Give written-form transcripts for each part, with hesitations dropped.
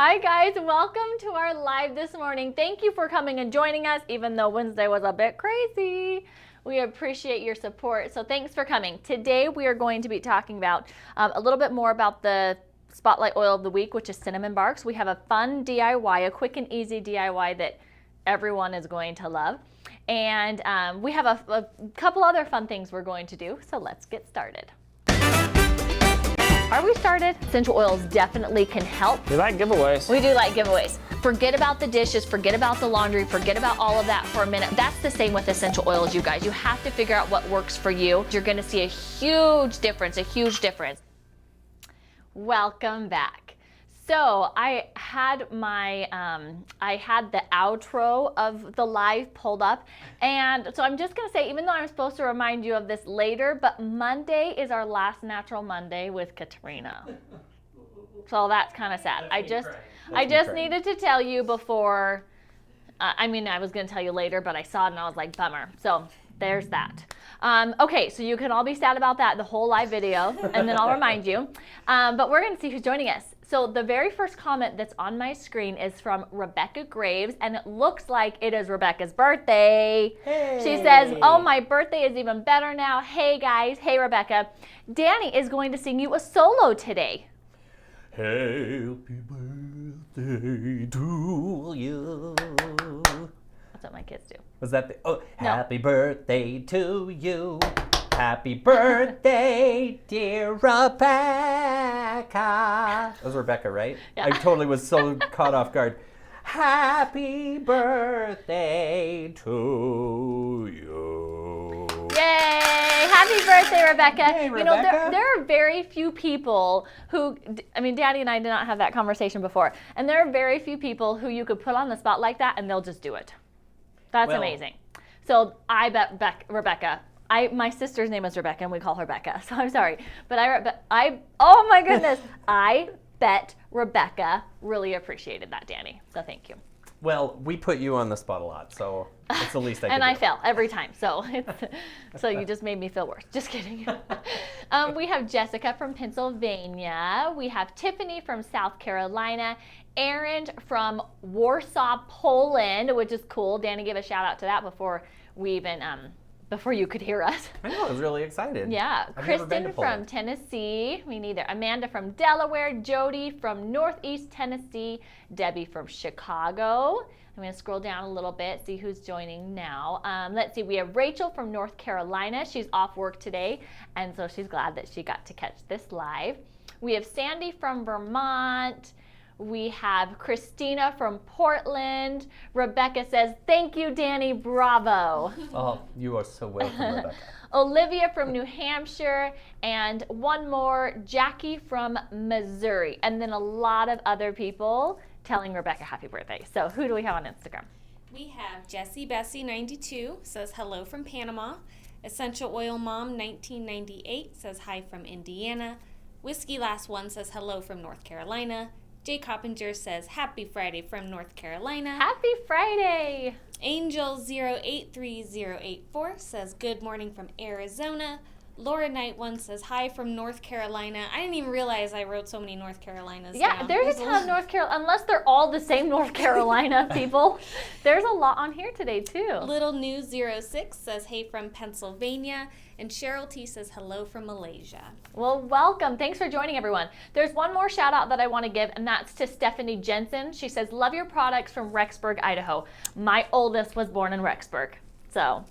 Hi guys, welcome to our live this morning. Thank you for coming and joining us, even though Wednesday was a bit crazy. We appreciate your support, so thanks for coming. Today we are going to be talking about a little bit more about the Spotlight Oil of the Week, which is cinnamon barks. We have a fun DIY, a quick and easy DIY that everyone is going to love. And we have a couple other fun things we're going to do, so let's get started. Are we started? Essential oils definitely can help. We like giveaways. We do like giveaways. Forget about the dishes, forget about the laundry, forget about all of that for a minute. That's the same with essential oils, you guys. You have to figure out what works for you. You're gonna see a huge difference, Welcome back. So I had my, I had the outro of the live pulled up. And so I'm just gonna say, even though I'm supposed to remind you of this later, but Monday is our last Natural Monday with Katrina. So that's kind of sad. I just needed to tell you before, I mean, I was gonna tell you later, but I saw it and I was like, bummer. So there's that. Okay, so you can all be sad about that, the whole live video, and then I'll remind you. But we're gonna see who's joining us. So the very first comment that's on my screen is from Rebecca Graves, and it looks like it is Rebecca's birthday. Hey. She says, oh, my birthday is even better now. Hey guys, hey Rebecca. Danny is going to sing you a solo today. Happy birthday to you. That's what my kids do. Was that the, oh, no. Happy birthday to you. Happy birthday, dear Rebecca. That was Rebecca, right? Yeah. I totally was so caught off guard. Happy birthday to you. Yay! Happy birthday, Rebecca. Hey, Rebecca. You know, there are very few people who, I mean, Daddy and I did not have that conversation before, and there are very few people who you could put on the spot like that and they'll just do it. That's amazing. So I bet Rebecca, my sister's name is Rebecca and we call her Becca, so I'm sorry. But oh my goodness, I bet Rebecca really appreciated that, Danny. So thank you. Well, we put you on the spot a lot, so it's the least I can And do. I fail every time, so so you just made me feel worse. Just kidding. We have Jessica from Pennsylvania. We have Tiffany from South Carolina. Aaron from Warsaw, Poland, which is cool. Danny gave a shout out to that before we even before you could hear us. I know, I was really excited. Yeah, I've never been to Kristen Poland. from Tennessee, me neither. Amanda from Delaware, Jody from Northeast Tennessee, Debbie from Chicago. I'm gonna scroll down a little bit, see who's joining now. Let's see, we have Rachel from North Carolina. She's off work today, and so she's glad that she got to catch this live. We have Sandy from Vermont. We have Christina from Portland. Rebecca says, thank you, Danny, bravo. Oh, you are so welcome, Rebecca. Olivia from New Hampshire, and one more, Jackie from Missouri. And then a lot of other people telling Rebecca happy birthday. So who do we have on Instagram? We have Jessie Bessie 92 says hello from Panama. Essential Oil Mom 1998 says hi from Indiana. Whiskey Last One says hello from North Carolina. Jay Coppinger says happy Friday from North Carolina. Happy Friday! Angel 083084 says good morning from Arizona. Laura Knight 1 says hi from North Carolina. I didn't even realize I wrote so many North Carolinas down. There's a ton of North Carolina, unless they're all the same North Carolina people. There's a lot on here today too. Little New 06 says hey from Pennsylvania. And Cheryl T says hello from Malaysia. Well, welcome. Thanks for joining, everyone. There's one more shout out that I want to give, and that's to Stephanie Jensen. She says, love your products from Rexburg, Idaho. My oldest was born in Rexburg. So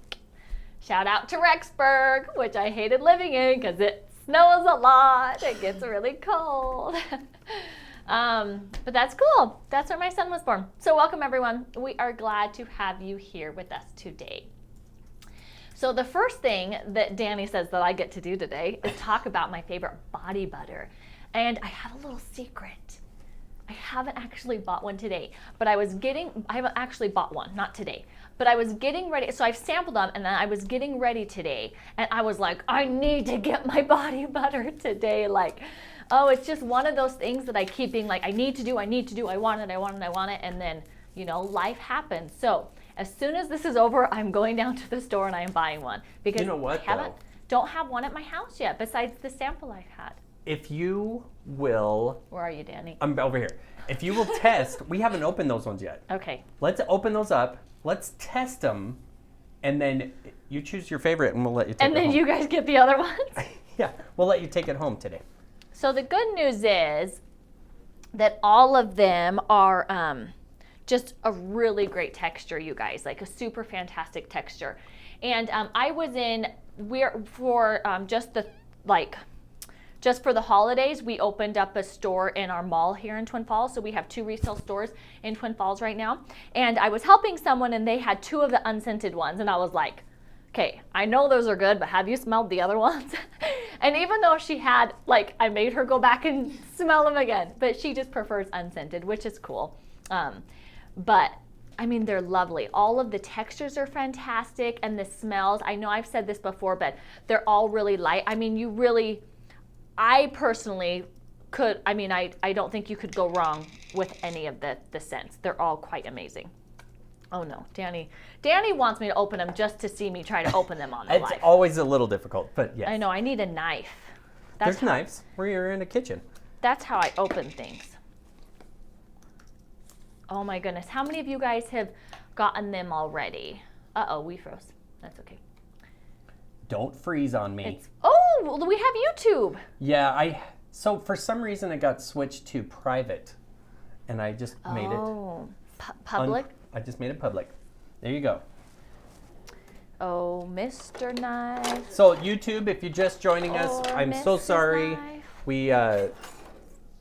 shout out to Rexburg, which I hated living in because it snows a lot. It gets really cold. But that's cool. That's where my son was born. So welcome, everyone. We are glad to have you here with us today. So the first thing that Danny says that I get to do today is talk about my favorite body butter. And I have a little secret. I haven't actually bought one today, but I haven't actually bought one, not today, but I was getting ready. So I've sampled them and then I was getting ready today and I was like, I need to get my body butter today. Like, oh, it's just one of those things that I keep being like, I need to do, I want it. And then, you know, life happens. So as soon as this is over, I'm going down to the store and I am buying one because you know what, I don't have one at my house yet besides the sample I've had. if you will, Where are you, Danny? I'm over here. If you will test, we haven't opened those ones yet. Okay. Let's open those up. Let's test them, and then you choose your favorite, and we'll let you take And it then home. you guys get the other ones. Yeah, we'll let you take it home today. So the good news is that all of them are just a really great texture, you guys, like a super fantastic texture. And I was in, just for the holidays, we opened up a store in our mall here in Twin Falls. So we have 2 resale stores in Twin Falls right now. And I was helping someone and they had 2 of the unscented ones. And I was like, okay, I know those are good, but have you smelled the other ones? And even though she had, I made her go back and smell them again, but she just prefers unscented, which is cool. But I mean, they're lovely. All of the textures are fantastic and the smells, I know I've said this before, but they're all really light. I mean, I personally I don't think you could go wrong with any of the scents. They're all quite amazing. Oh no, Danny wants me to open them just to see me try to open them on the It's live. always a little difficult, but yes. I know, I need a knife. There's knives. We're in a kitchen. That's how I open things. Oh my goodness, how many of you guys have gotten them already? Uh-oh, we froze. That's okay. Don't freeze on me. Oh, we have YouTube. Yeah, so for some reason it got switched to private, and I just made it. Oh, public? I just made it public. There you go. Oh, Mr. Knife. So YouTube, if you're just joining us, I'm so Mrs. sorry. Knife. We had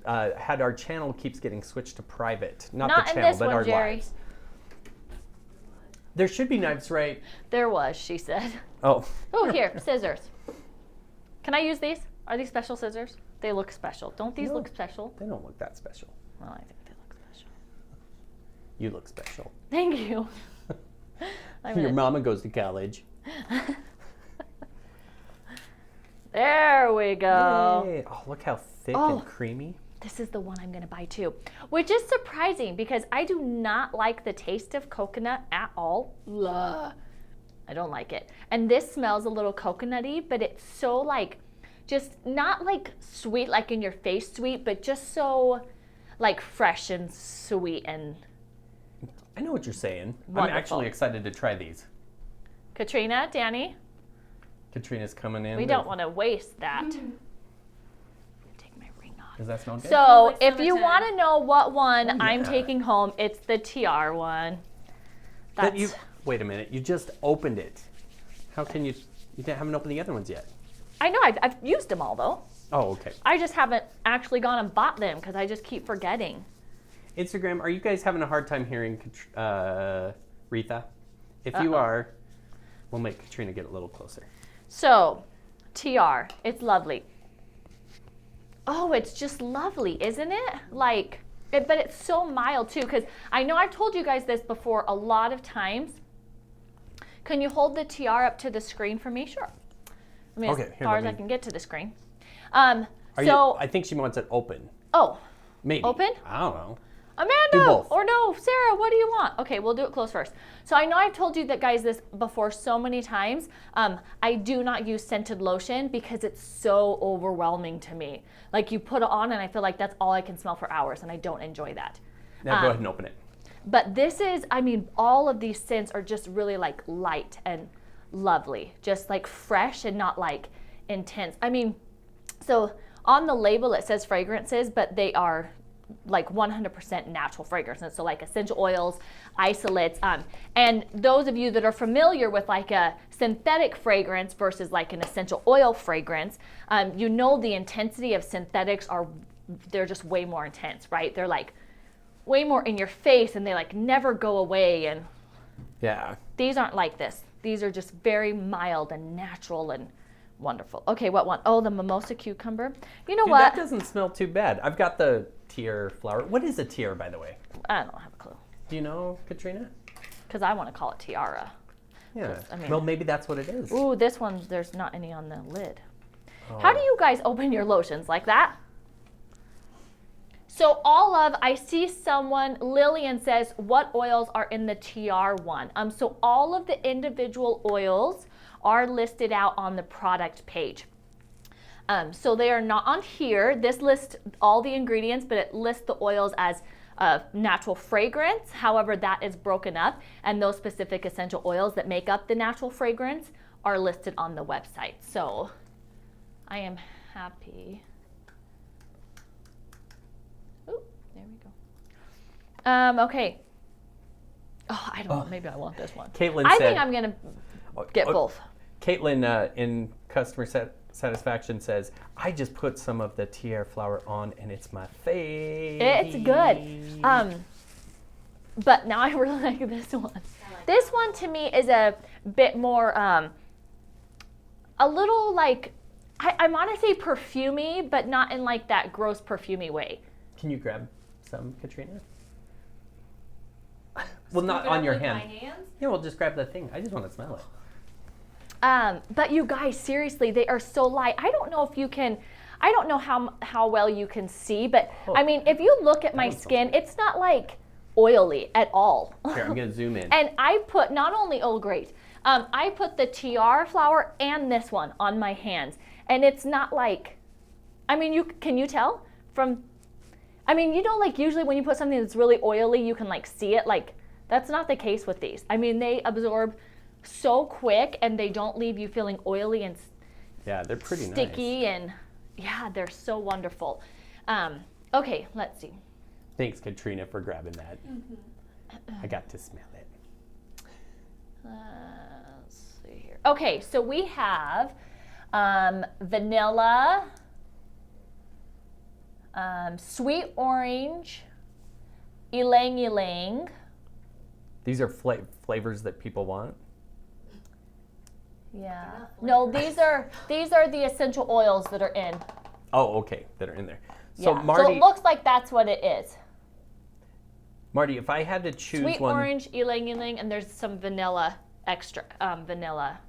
our channel keeps getting switched to private. Not the in channel, this but one, our Jerry. lives. There should be knives, right? There was, she said. Oh. Oh, here, scissors. Can I use these? Are these special scissors? They look special. Don't these No. look special? They don't look that special. Well, I think they look special. You look special. Thank you. Your mama goes to college. There we go. Yay. Oh, look how thick Oh. and creamy. This is the one I'm going to buy too, which is surprising because I do not like the taste of coconut at all. Ugh. I don't like it. And this smells a little coconutty, but it's so just not sweet, like in your face sweet, but just so fresh and sweet and I know what you're saying. Wonderful. I'm actually excited to try these. Katrina, Danny, Katrina's coming in. we don't want to waste that. Take my ring off. Does that smell good? So like if you summertime. want to know what one Oh, I'm yeah. taking home, it's the TR one. That's, Wait a minute. You just opened it. How can you haven't opened the other ones yet? I know, I've used them all though. Oh, okay. I just haven't actually gone and bought them because I just keep forgetting. Instagram, are you guys having a hard time hearing Retha? If you Uh-oh. are, we'll make Katrina get a little closer. So, TR, it's lovely. Oh, it's just lovely, isn't it? But it's so mild too, because I know I've told you guys this before a lot of times. Can you hold the TR up to the screen for me? Sure. I mean, Okay, as here, far let as I me- can get to the screen. I think she wants it open. Oh, Maybe. Open? I don't know. Do Amanda, both. or no, Sarah, what do you want? Okay, we'll do it close first. So I know I've told you that, guys, this before so many times. I do not use scented lotion because it's so overwhelming to me. You put it on and I feel like that's all I can smell for hours and I don't enjoy that. Now go ahead and open it. But this is, all of these scents are just really light and lovely. Just fresh and not intense. So on the label it says fragrances, but they are 100% natural fragrances. So essential oils, isolates, and those of you that are familiar with a synthetic fragrance versus an essential oil fragrance, you know the intensity of synthetics they're just way more intense, right? They're way more in your face and they never go away, and Yeah. these aren't like this. These are just very mild and natural and wonderful. Okay, what one? Oh, the mimosa cucumber. You know Dude, what? that doesn't smell too bad. I've got the tier flower. What is a tier, by the way? I don't have a clue Do you know, Katrina? because I want to call it tiara. Yeah. I mean- well, maybe that's what it is. Ooh, this one, there's not any on the lid. Oh. How do you guys open your lotions like that? So I see someone, Lillian says, what oils are in the TR one? So all of the individual oils are listed out on the product page. So they are not on here. This lists all the ingredients, but it lists the oils as natural fragrance. However, that is broken up, and those specific essential oils that make up the natural fragrance are listed on the website. So I am happy. Ooh, there we go. Okay. Oh, I don't know. Maybe I want this one. Caitlin I said, think I'm going to get both. Caitlin in customer satisfaction says, I just put some of the tiare flower on and it's my fave. It's good. But now I really like this one. This one to me is a bit more, a little like, I want to say perfumey, but not in like that gross perfumey way. Can you grab some, Katrina? Well, not on your hand. Yeah, well, just grab the thing. I just want to smell it. But you guys, seriously, they are so light. I don't know if you can, I don't know how well you can see, but I mean, if you look at my skin, it's not like oily at all. Here, I'm going to zoom in. And I put not only, oh great, I put the tiare flower and this one on my hands. And it's not like, I mean, can you tell from, I mean, you know, like usually when you put something that's really oily, you can like see it. Like that's not the case with these. I mean, they absorb so quick and they don't leave you feeling oily and yeah, they're pretty sticky nice. And yeah, they're so wonderful. Okay, let's see. Thanks, Katrina, for grabbing that. I got to smell it. Let's see here. Okay, so we have vanilla, sweet orange, ylang ylang. These are flavors that people want. Yeah. No, these are the essential oils that are in. Oh, okay, that are in there. So Yeah. Marty, So it looks like that's what it is. Marty, if I had to choose Sweet one, orange, ylang ylang, and there's some vanilla extra, vanilla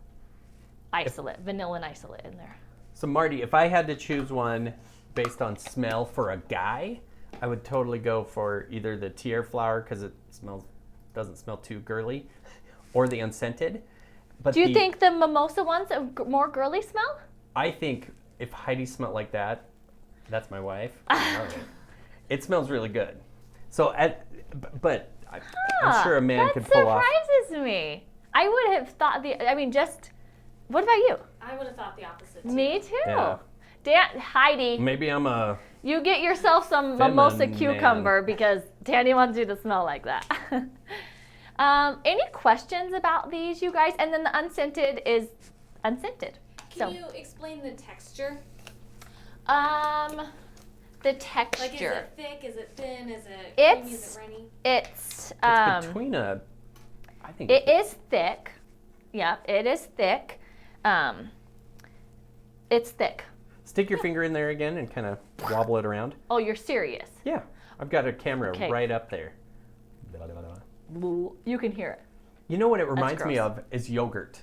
isolate, vanilla and isolate in there. so Marty, if I had to choose one based on smell for a guy, I would totally go for either the tiare flower because it doesn't smell too girly, or the unscented. But Do you think the mimosa one's a more girly smell? I think if Heidi smelled like that, that's my wife. I love it. It smells really good. So, I'm sure a man could pull off. That surprises me. I would have thought what about you? I would have thought the opposite too. Me too. Yeah. Heidi, Maybe I'm a. you get yourself some mimosa Feminine cucumber because Danny wants you to smell like that. Any questions about these, you guys? And then the unscented is unscented. Can you explain the texture? The texture. Like, is it thick? Is it thin? Is it It's- creamy? Is it runny? It's It's between a. I think it is thick. Yeah, it is thick. It's thick. Stick your finger in there again and kind of wobble it around. Oh, you're serious? Yeah, I've got a camera Okay. right up there. You can hear it. You know what it reminds me gross. of is yogurt.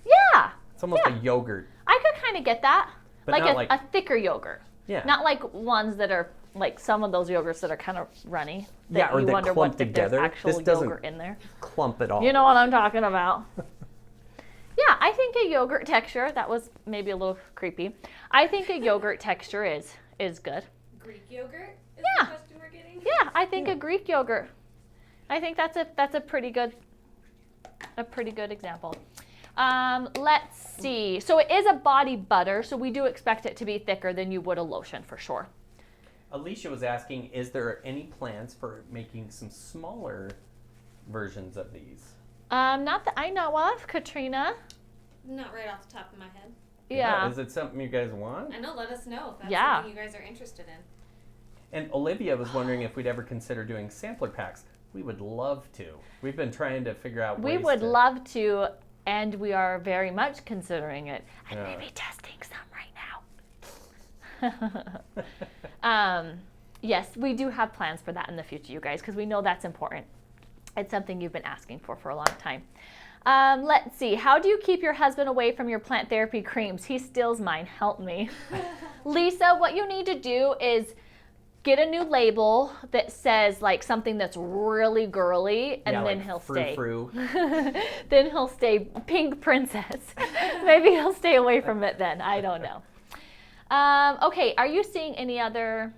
Yeah. It's almost Yeah. a yogurt. I could kind of get that. But Like not a, like- a thicker yogurt. Yeah. Not like ones that are like some of those yogurts that are kind of runny. That Yeah, or you that wonder clump what if there's together. actual This doesn't- yogurt in there. Clump it all. You know what I'm talking about. Yeah, I think a yogurt texture, that was maybe a little creepy. I think a yogurt texture is good. Greek yogurt? Is Yeah. the question we're getting? Yeah, I think a Greek yogurt. I think that's a pretty good example. Let's see. So it is a body butter, so we do expect it to be thicker than you would a lotion for sure. Alicia was asking, is there any plans for making some smaller versions of these? Not that I know of, Katrina. Not right off the top of my head. Yeah. Is it something you guys want? I know, let us know if that's Yeah. something you guys are interested in. And Olivia was wondering if we'd ever consider doing sampler packs. We would love to. We've been trying to figure out We ways would to- love to, and we are very much considering it. And Yeah. maybe testing some right now. Yes, we do have plans for that in the future, you guys, because we know that's important. It's something you've been asking for a long time. Let's see. How do you keep your husband away from your plant therapy creams? He steals mine. Help me. Lisa, what you need to do is get a new label that says like something that's really girly, and Yeah, then like he'll frou stay. frou. Then he'll stay pink princess. Maybe he'll stay away from it then. I don't know. Okay, are you seeing any other?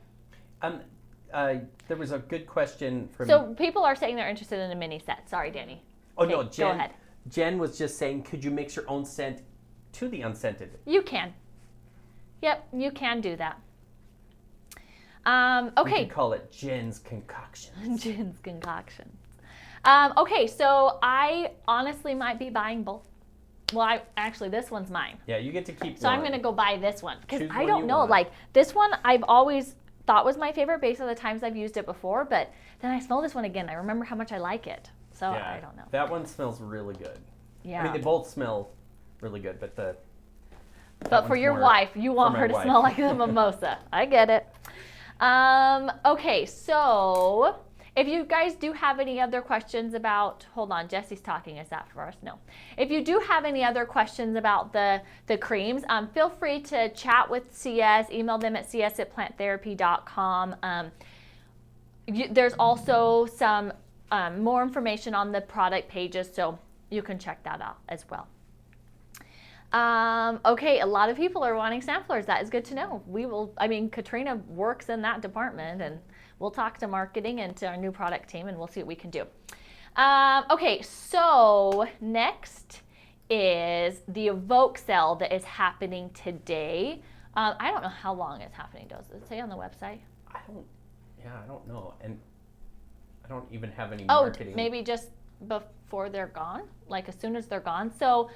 There was a good question from. So people are saying they're interested in a mini set. Sorry, Danny. Oh Okay, no, Jen. Go ahead. Jen was just saying, could you mix your own scent to the unscented? You can. Yep, you can do that. We Okay. could call it Jen's concoction. Gin's concoctions. Okay, so I honestly might be buying both. Well, actually, this one's mine. Yeah, you get to keep So one. I'm going to go buy this one because Choose I one don't you know. want. Like this one, I've always thought was my favorite based on the times I've used it before. But then I smell this one again. I remember how much I like it. So Yeah, I don't know. That one smells really good. Yeah. I mean, they both smell really good, but But for one's your more wife, you want for her my to wife. smell like the mimosa. I get it. Okay, so if you guys do have any other questions about, hold on, Jesse's talking. Is that for us? No. If you do have any other questions about the creams, feel free to chat with CS, email them at cs@planttherapy.com. There's also some more information on the product pages, so you can check that out as well. Okay, a lot of people are wanting samplers. That is good to know. Katrina works in that department, and we'll talk to marketing and to our new product team, and we'll see what we can do. Okay, so next is the Evoke sale that is happening today. I don't know how long it's happening. Does it say on the website? I don't know, and I don't even have any Oh, marketing. maybe just before they're gone, like as soon as they're gone. So,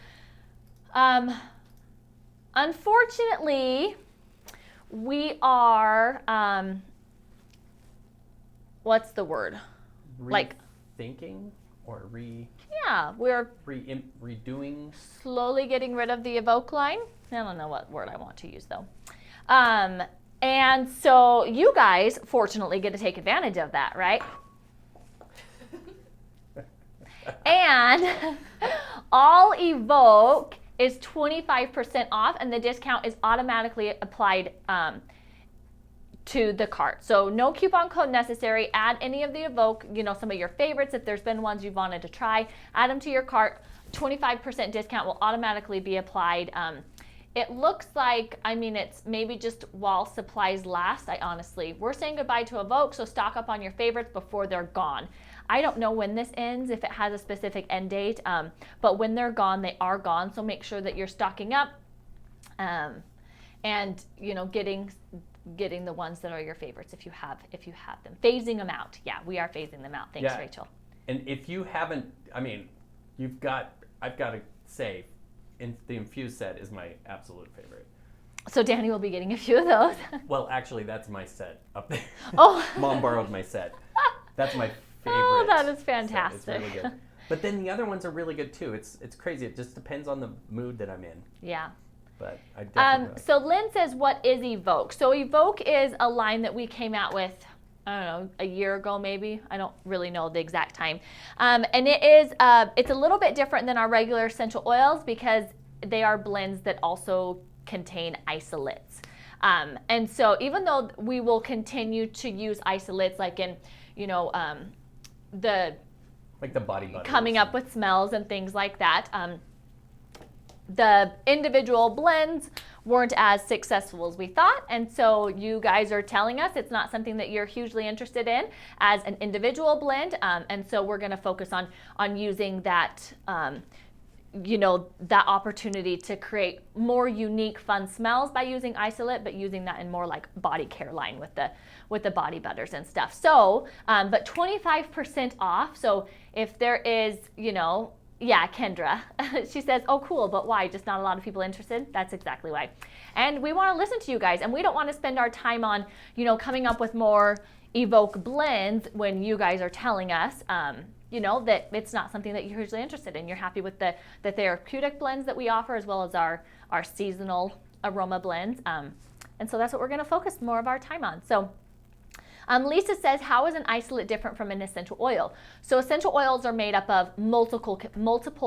unfortunately, we are, what's the word? Thinking or Yeah, we're redoing. slowly getting rid of the Evoke line. I don't know what word I want to use though. And so you guys fortunately get to take advantage of that, right? And all Evoke is 25% off, and the discount is automatically applied to the cart. So no coupon code necessary. Add any of the Evoke, some of your favorites. If there's been ones you've wanted to try, add them to your cart. 25% discount will automatically be applied. It looks like, it's maybe just while supplies last. We're saying goodbye to Evoke, so stock up on your favorites before they're gone. I don't know when this ends, if it has a specific end date, but when they're gone, they are gone. So make sure that you're stocking up, and getting the ones that are your favorites if you have them. Phasing them out. Yeah, we are phasing them out. Thanks, Yeah. Rachel. And if you haven't, I've got to say, the infused set is my absolute favorite. So Danny will be getting a few of those. Well, actually, that's my set up there. Oh. Mom borrowed my set. That's my favorite. Oh, that is set. fantastic. It's really good. But then the other ones are really good too. It's crazy. It just depends on the mood that I'm in. Yeah. But I definitely. So Lynn says, what is Evoke? So Evoke is a line that we came out with, I don't know, a year ago maybe. I don't really know the exact time. And it is, it's a little bit different than our regular essential oils because they are blends that also contain isolates. And so even though we will continue to use isolates like in, like the body butter. coming up with smells and things like that, the individual blends weren't as successful as we thought, and so you guys are telling us it's not something that you're hugely interested in as an individual blend, and so we're going to focus on using that that opportunity to create more unique fun smells by using isolate, but using that in more like body care line with the body butters and stuff. So but 25% off. So if there is yeah, Kendra. She says, oh, cool, but why? Just not a lot of people interested? That's exactly why. And we want to listen to you guys, and we don't want to spend our time on, coming up with more Evoke blends when you guys are telling us, that it's not something that you're usually interested in. You're happy with the therapeutic blends that we offer as well as our seasonal aroma blends. And so that's what we're going to focus more of our time on. So Lisa says, how is an isolate different from an essential oil? So essential oils are made up of multiple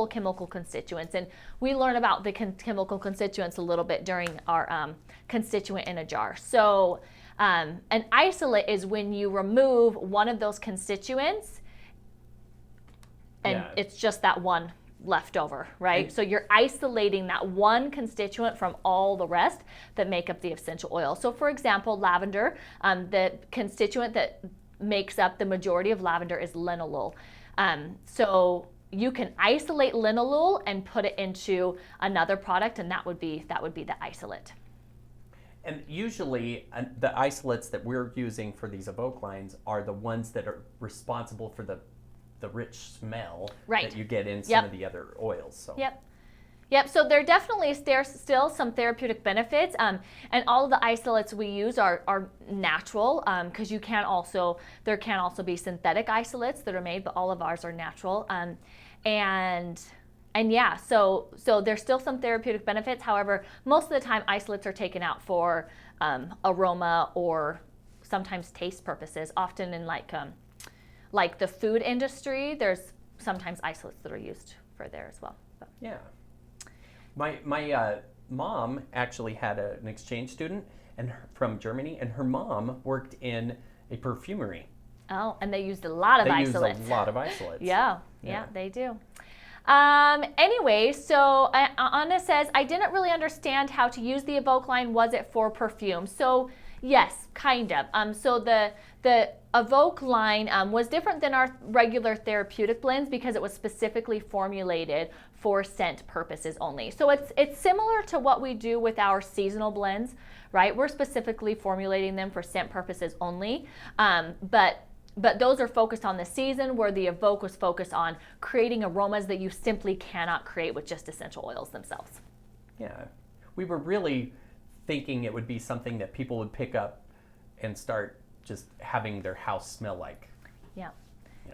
chemical constituents, and we learn about the chemical constituents a little bit during our constituent in a jar. So an isolate is when you remove one of those constituents, and it's just that one left over, right? So you're isolating that one constituent from all the rest that make up the essential oil. So for example, lavender, the constituent that makes up the majority of lavender is linalool. So you can isolate linalool and put it into another product, and that would be the isolate. And usually the isolates that we're using for these Evoke lines are the ones that are responsible for the rich smell that you get in some of the other oils. So. Yep, so there's still some therapeutic benefits, and all of the isolates we use are natural, because there can also be synthetic isolates that are made, but all of ours are natural, and yeah, so there's still some therapeutic benefits. However, most of the time isolates are taken out for aroma or sometimes taste purposes. Often in like the food industry, there's sometimes isolates that are used for there as well. But. Yeah. My mom actually had an exchange student from Germany, and her mom worked in a perfumery. Oh, and they used a lot of isolates. They used a lot of isolates. Yeah, they do. Anyway, so Anna says, I didn't really understand how to use the Evoke line. Was it for perfume? So yes, kind of. So the Evoke line was different than our regular therapeutic blends because it was specifically formulated for scent purposes only. So it's similar to what we do with our seasonal blends, right? We're specifically formulating them for scent purposes only, but those are focused on the season, where the Evoke was focused on creating aromas that you simply cannot create with just essential oils themselves. Yeah, we were really thinking it would be something that people would pick up and start just having their house smell like.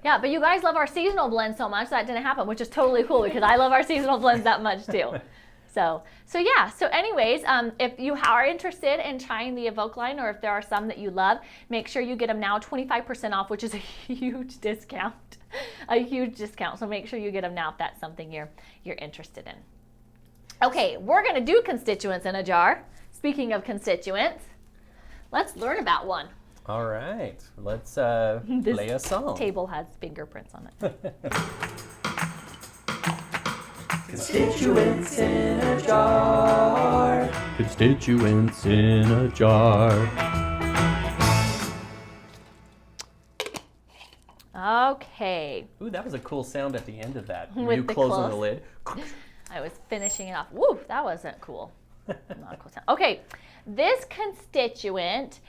Yeah, but you guys love our seasonal blends so much that didn't happen, which is totally cool because I love our seasonal blends that much too. So yeah. So anyways, if you are interested in trying the Evoke line, or if there are some that you love, make sure you get them now 25% off, which is a huge discount. So make sure you get them now if that's something you're interested in. Okay, we're gonna do constituents in a jar. Speaking of constituents, let's learn about one. All right, let's play a song. This table has fingerprints on it. Constituents in a jar. Constituents in a jar. Okay. Ooh, that was a cool sound at the end of that. With you the closing close. the lid. I was finishing it off. Woo, that wasn't cool. Not a cool sound. Okay, this constituent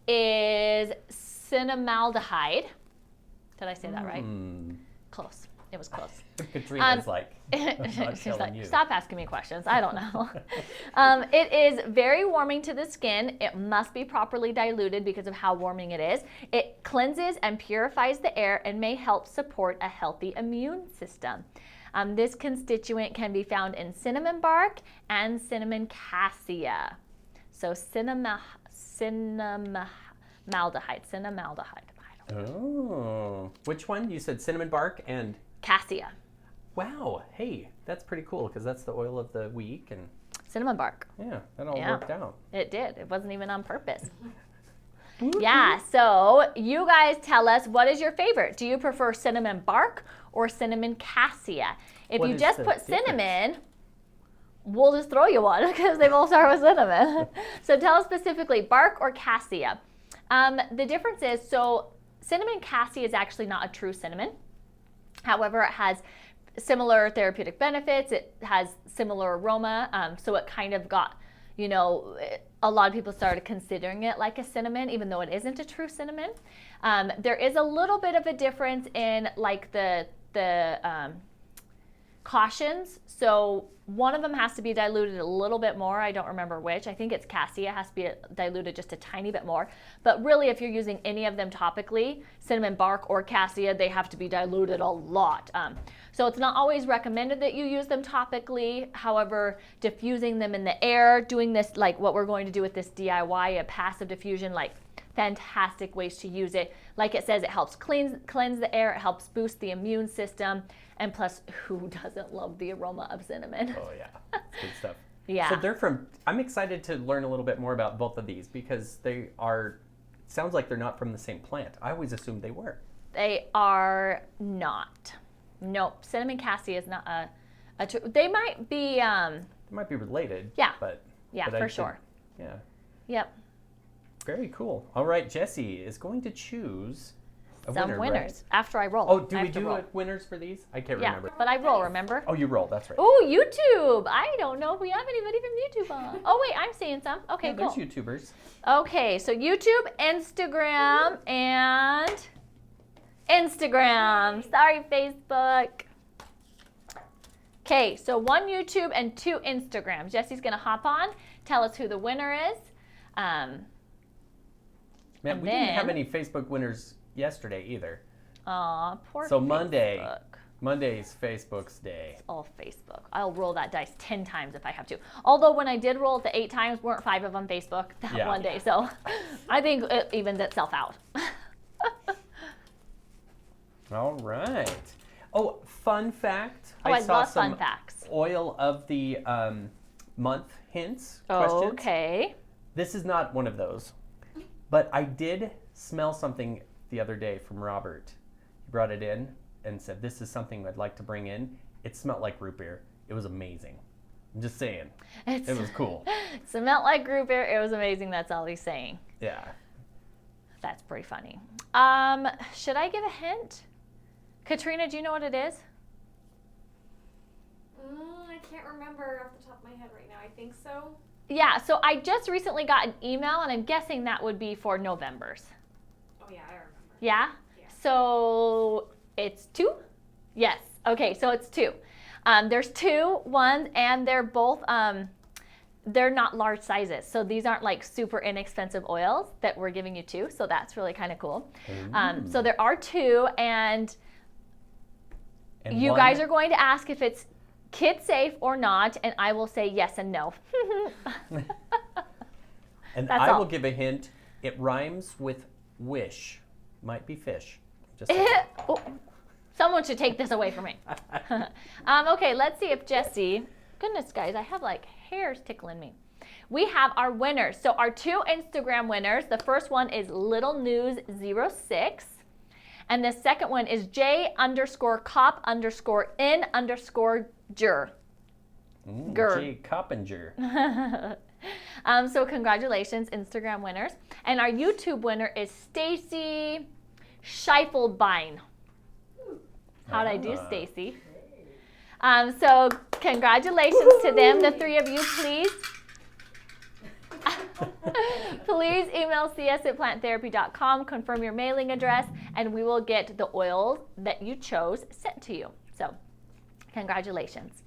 is cinnamaldehyde. Did I say that right? Close. It was close. Katrina's like, I'm she's like, you. stop asking me questions. I don't know. It is very warming to the skin. It must be properly diluted because of how warming it is. It cleanses and purifies the air and may help support a healthy immune system. This constituent can be found in cinnamon bark and cinnamon cassia. So cinnamaldehyde. Oh, which one? You said cinnamon bark and Cassia. Wow. Hey, that's pretty cool because that's the oil of the week, and Cinnamon bark. yeah, that all worked out. It did. It wasn't even on purpose. Yeah, so you guys tell us, what is your favorite? Do you prefer cinnamon bark or cinnamon cassia? If you just put cinnamon, we'll just throw you one because they both start with cinnamon. So tell us specifically, bark or cassia. The difference is, so cinnamon cassia is actually not a true cinnamon. However, it has similar therapeutic benefits. It has similar aroma. So it kind of got, a lot of people started considering it like a cinnamon, even though it isn't a true cinnamon. There is a little bit of a difference in like the cautions. So one of them has to be diluted a little bit more. I don't remember which. I think it's cassia. It has to be diluted just a tiny bit more. But really, if you're using any of them topically, cinnamon bark or cassia, they have to be diluted a lot. So it's not always recommended that you use them topically. However, diffusing them in the air, doing this like what we're going to do with this DIY, a passive diffusion, like fantastic ways to use it. Like it says, it helps cleanse the air, it helps boost the immune system, and plus, who doesn't love the aroma of cinnamon? Oh yeah, it's good stuff. Yeah. So I'm excited to learn a little bit more about both of these because sounds like they're not from the same plant. I always assumed they were. They are not. Nope, cinnamon cassia is not They might be. They might be related. Yeah. But Yeah, but I for think- sure. Yeah. Yep. Very cool. All right, Jessie is going to choose a Some winner, winners right? after I roll. Oh, do I we have to do roll. winners for these? I can't Yeah, remember. but I roll. Remember? Oh, you roll. That's right. Oh, YouTube. I don't know if we have anybody from YouTube on. Oh wait, I'm seeing some. Okay, Yeah, cool. there's YouTubers. Okay, so YouTube, Instagram, and Instagram. Sorry, Facebook. Okay, so 1 YouTube and 2 Instagram. Jessie's gonna hop on, tell us who the winner is. Man, And we didn't have then- any Facebook winners yesterday either. Aw, poor So Facebook. Monday's Facebook's day. All Facebook. I'll roll that dice 10 times if I have to. Although when I did roll it the 8 times, weren't 5 of them Facebook that Yeah. one day. So I think it evens itself out. All right. Oh, fun fact. Oh, I saw love some fun facts. oil of the month hints questions. Okay. This is not one of those, but I did smell something the other day from Robert. He brought it in and said, "This is something I'd like to bring in." It smelled like root beer. It was amazing. I'm just saying. It was cool. Smelled like root beer. It was amazing. That's all he's saying. Yeah. That's pretty funny. Should I give a hint? Katrina, do you know what it is? I can't remember off the top of my head right now. I think so. Yeah, so I just recently got an email, and I'm guessing that would be for November's. Oh yeah, I remember. Yeah? Yeah. So it's 2? Yes. Okay, so it's 2. There's 2 ones, and they're both, they're not large sizes. So these aren't like super inexpensive oils that we're giving you 2. So that's really kind of cool. So there are 2, and you one- guys are going to ask if it's kid safe or not, and I will say yes and no. And That's I all. will give a hint. It rhymes with wish. Might be fish. Just saying. Oh, someone should take this away from me. Okay, let's see if Jessie, goodness guys, I have like hairs tickling me. We have our winners. So our 2 Instagram winners, the first one is Little News 06. And the second one is J_cop_in_jur. Gur. J. Coppinger. So congratulations, Instagram winners. And our YouTube winner is Stacy Scheifelbein. How'd I do, Stacy? So congratulations to them, the 3 of you, please. Please email cs@planttherapy.com, confirm your mailing address, and we will get the oils that you chose sent to you. So congratulations.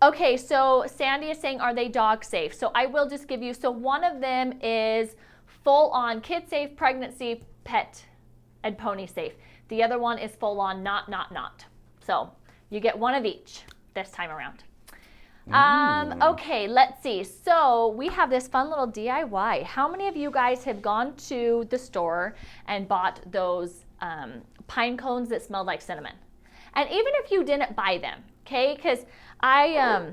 Okay, so Sandy is saying, are they dog safe? So I will just give you, so one of them is full on kid safe, pregnancy, pet, and pony safe. The other one is full on not. So you get one of each this time around. Okay, let's see. So we have this fun little DIY. How many of you guys have gone to the store and bought those pine cones that smelled like cinnamon? And even if you didn't buy them, okay, because I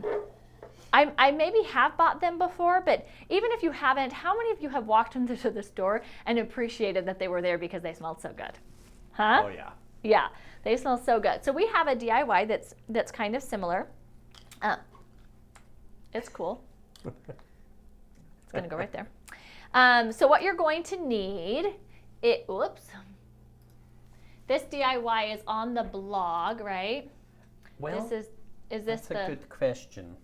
maybe have bought them before, but even if you haven't, how many of you have walked into the store and appreciated that they were there because they smelled so good? Huh? Oh, yeah. Yeah, they smell so good. So we have a DIY that's kind of similar. It's cool. It's gonna go right there. So what you're going to need, this DIY is on the blog, right? Well, Is this that's a good question.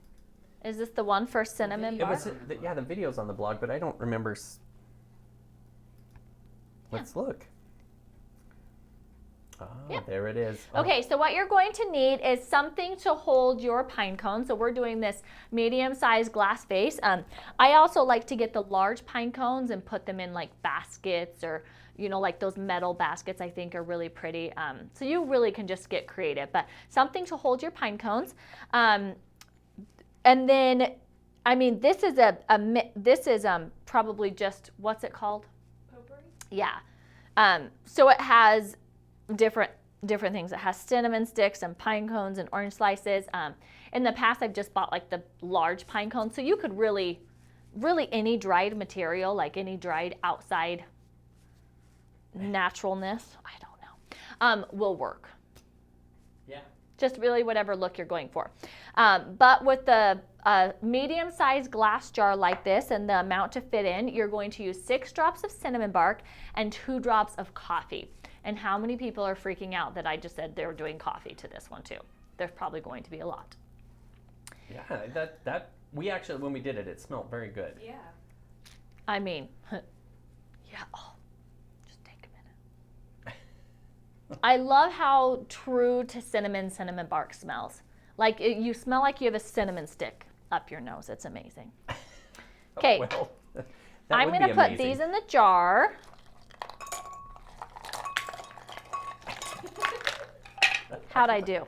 is this the one for cinnamon It bar? was, yeah, the video's on the blog, but I don't remember. Let's look. Oh, Yeah. there it is. Okay, so what you're going to need is something to hold your pine cone. So we're doing this medium-sized glass vase. I also like to get the large pine cones and put them in like baskets, or like those metal baskets I think are really pretty. So you really can just get creative, but something to hold your pine cones. And then, I mean, this is probably just, what's it called? Potpourri? Yeah. So it has different things. It has cinnamon sticks and pine cones and orange slices. In the past, I've just bought like the large pine cones. So you could really any dried material, like any dried outside naturalness, I don't know, will work. Yeah. Just really whatever look you're going for. But with the medium-sized glass jar like this and the amount to fit in, you're going to use 6 drops of cinnamon bark and 2 drops of coffee. And how many people are freaking out that I just said they were doing coffee to this one too? There's probably going to be a lot. Yeah, that we actually, when we did it, it smelled very good. Yeah. I mean, yeah. Oh, just take a minute. I love how true to cinnamon bark smells. Like you smell like you have a cinnamon stick up your nose. It's amazing. Okay, Well, I'm going to put these in the jar. How'd I do?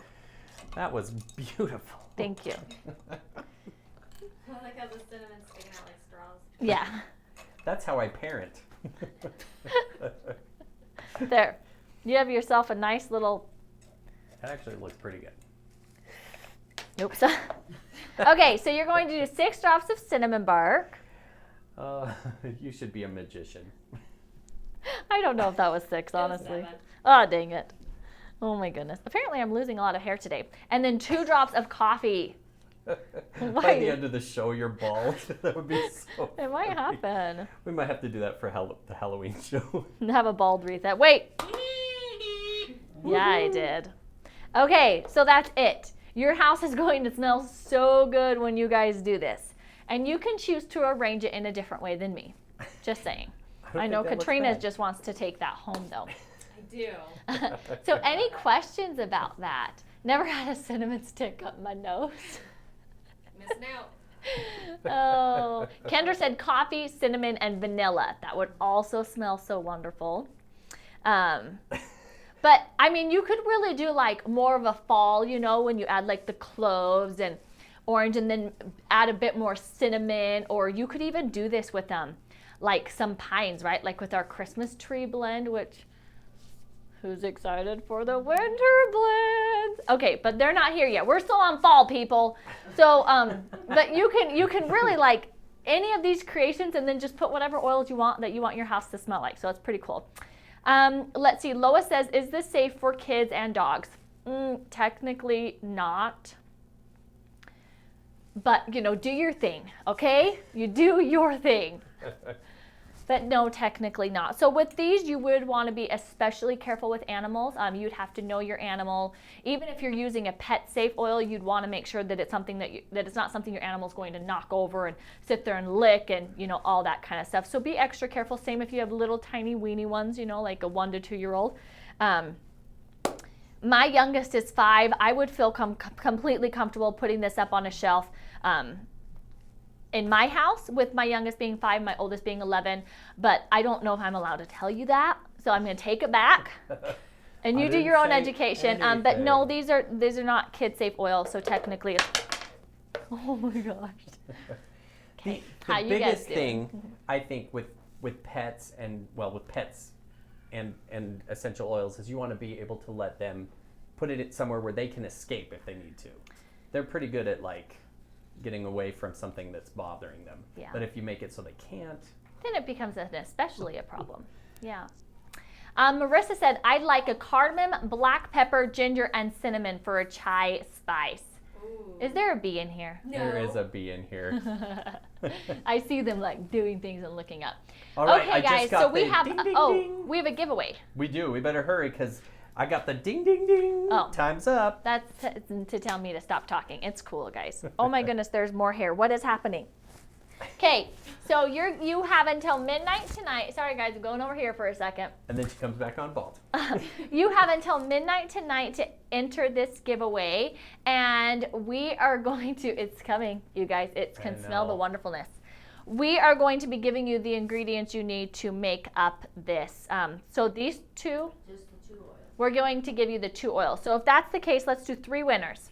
That was beautiful. Thank you. I like how the cinnamon's sticking out like straws. Yeah. That's how I parent. There. You have yourself a nice little... That actually looks pretty good. Oops. Okay, so you're going to do 6 drops of cinnamon bark. You should be a magician. I don't know if that was 6, honestly. 7. Oh, dang it. Oh my goodness. Apparently I'm losing a lot of hair today. And then 2 drops of coffee. By the end of the show, you're bald. That would be so It might funny. happen. We might have to do that for the Halloween show. Have a bald reset. Wait. Yeah, I did. Okay, so that's it. Your house is going to smell so good when you guys do this. And you can choose to arrange it in a different way than me. Just saying. I know Katrina just wants to take that home though. I do. So any questions about that? Never had a cinnamon stick up my nose. Missing out. Oh, Kendra said coffee, cinnamon, and vanilla. That would also smell so wonderful. But I mean, you could really do like more of a fall, you know, when you add like the cloves and orange and then add a bit more cinnamon, or you could even do this with like some pines, right? Like with our Christmas tree blend, which who's excited for the winter blends? Okay, but they're not here yet. We're still on fall, people. So, but you can really like any of these creations and then just put whatever oils you want that you want your house to smell like. So it's pretty cool. Let's see. Lois says, is this safe for kids and dogs? Technically not. But, you know, do your thing, okay? You do your thing. But no, technically not. So with these, you would want to be especially careful with animals. You'd have to know your animal. Even if you're using a pet-safe oil, you'd want to make sure that it's something that it's not something your animal's going to knock over and sit there and lick and, you know, all that kind of stuff. So be extra careful. Same if you have little tiny weenie ones, you know, like a 1 to 2 year old. My youngest is 5. I would feel completely comfortable putting this up on a shelf. In my house, with my youngest being 5, my oldest being 11, but I don't know if I'm allowed to tell you that, so I'm going to take it back. And you do your own education. But no, these are not kid-safe oils, so technically, oh my gosh. Okay, The how you guys biggest do? thing, I think, with pets and and essential oils is you want to be able to let them put it somewhere where they can escape if they need to. They're pretty good at like getting away from something that's bothering them. Yeah. But if you make it so they can't, Then it becomes especially a problem. Yeah. Marissa said, I'd like a cardamom, black pepper, ginger, and cinnamon for a chai spice. Ooh. Is there a bee in here? No. there is a bee in here. I see them like doing things and looking up. All right, Okay, I guys, just got so we the have ding, ding, ding. we have a giveaway. We do. We better hurry because I got the ding, ding, ding. Oh. Time's up. That's to tell me to stop talking. It's cool, guys. Oh my goodness, there's more hair. What is happening? Okay, so you have until midnight tonight. Sorry, guys, I'm going over here for a second. And then she comes back on bald. You have until midnight tonight to enter this giveaway, and we are going to. It's coming, you guys. It can smell the know. wonderfulness. We are going to be giving you the ingredients you need to make up this. So these two. Just the 2 oils. We're going to give you the 2 oils. So if that's the case, let's do 3 winners.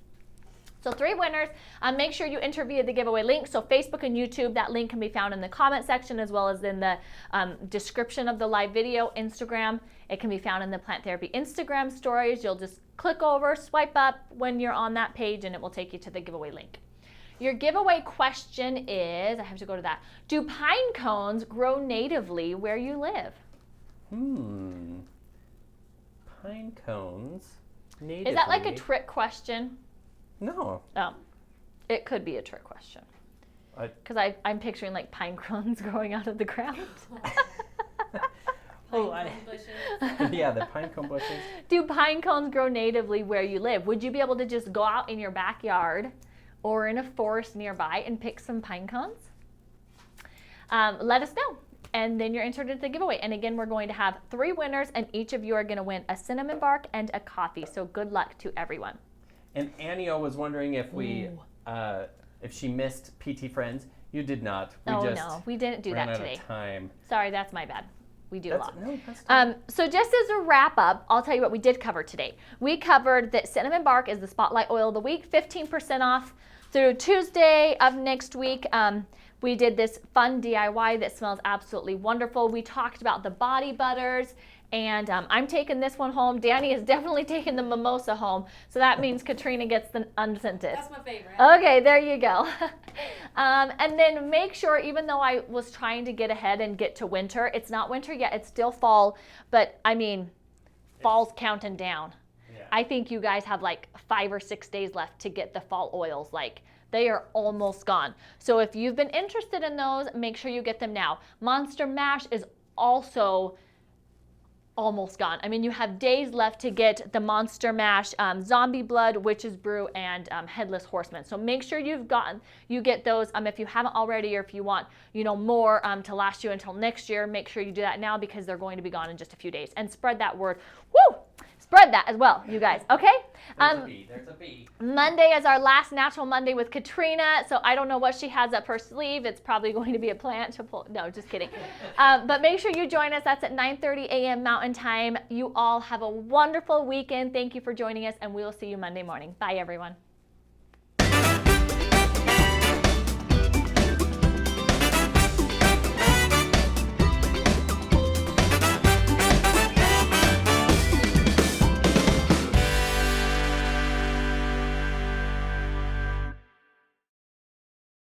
So 3 winners, make sure you enter via the giveaway link. So Facebook and YouTube, that link can be found in the comment section as well as in the description of the live video. Instagram, it can be found in the Plant Therapy Instagram stories. You'll just click over, swipe up when you're on that page, and it will take you to the giveaway link. Your giveaway question is, I have to go to that, do pine cones grow natively where you live? Pine cones. Is that like a natively. trick question? No. Oh, it could be a trick question. Because I'm picturing like pine cones growing out of the ground. Pinecone bushes. Yeah, the pinecone bushes. Do pine cones grow natively where you live? Would you be able to just go out in your backyard or in a forest nearby and pick some pine cones? Let us know. And then you're entered into the giveaway. And again, we're going to have 3 winners, and each of you are going to win a cinnamon bark and a coffee. So good luck to everyone. And Annie was wondering if if she missed PT Friends. You did not. We Oh, just no, we didn't do ran that out today. of time. Sorry, that's my bad. We do a lot. No, that's fine. So just as a wrap up, I'll tell you what we did cover today. We covered that cinnamon bark is the spotlight oil of the week, 15% off through Tuesday of next week. We did this fun DIY that smells absolutely wonderful. We talked about the body butters, and I'm taking this one home. Danny is definitely taking the mimosa home, so that means Katrina gets the unscented. That's my favorite. Okay, there you go. And then make sure, even though I was trying to get ahead and get to winter, it's not winter yet, it's still fall, but I mean, fall's counting down. Yeah. I think you guys have like 5 or 6 days left to get the fall oils. Like, they are almost gone. So if you've been interested in those, make sure you get them now. Monster Mash is also almost gone. I mean, you have days left to get the Monster Mash, Zombie Blood, Witch's Brew, and Headless Horseman. So make sure you get those if you haven't already, or if you want, more to last you until next year. Make sure you do that now, because they're going to be gone in just a few days. And spread that word. Woo! Spread that as well, you guys. Okay. There's a bee. Monday is our last Natural Monday with Katrina, so I don't know what she has up her sleeve. It's probably going to be a plant to pull. No, just kidding. But make sure you join us. That's at 9:30 a.m. Mountain Time. You all have a wonderful weekend. Thank you for joining us, and we will see you Monday morning. Bye, everyone.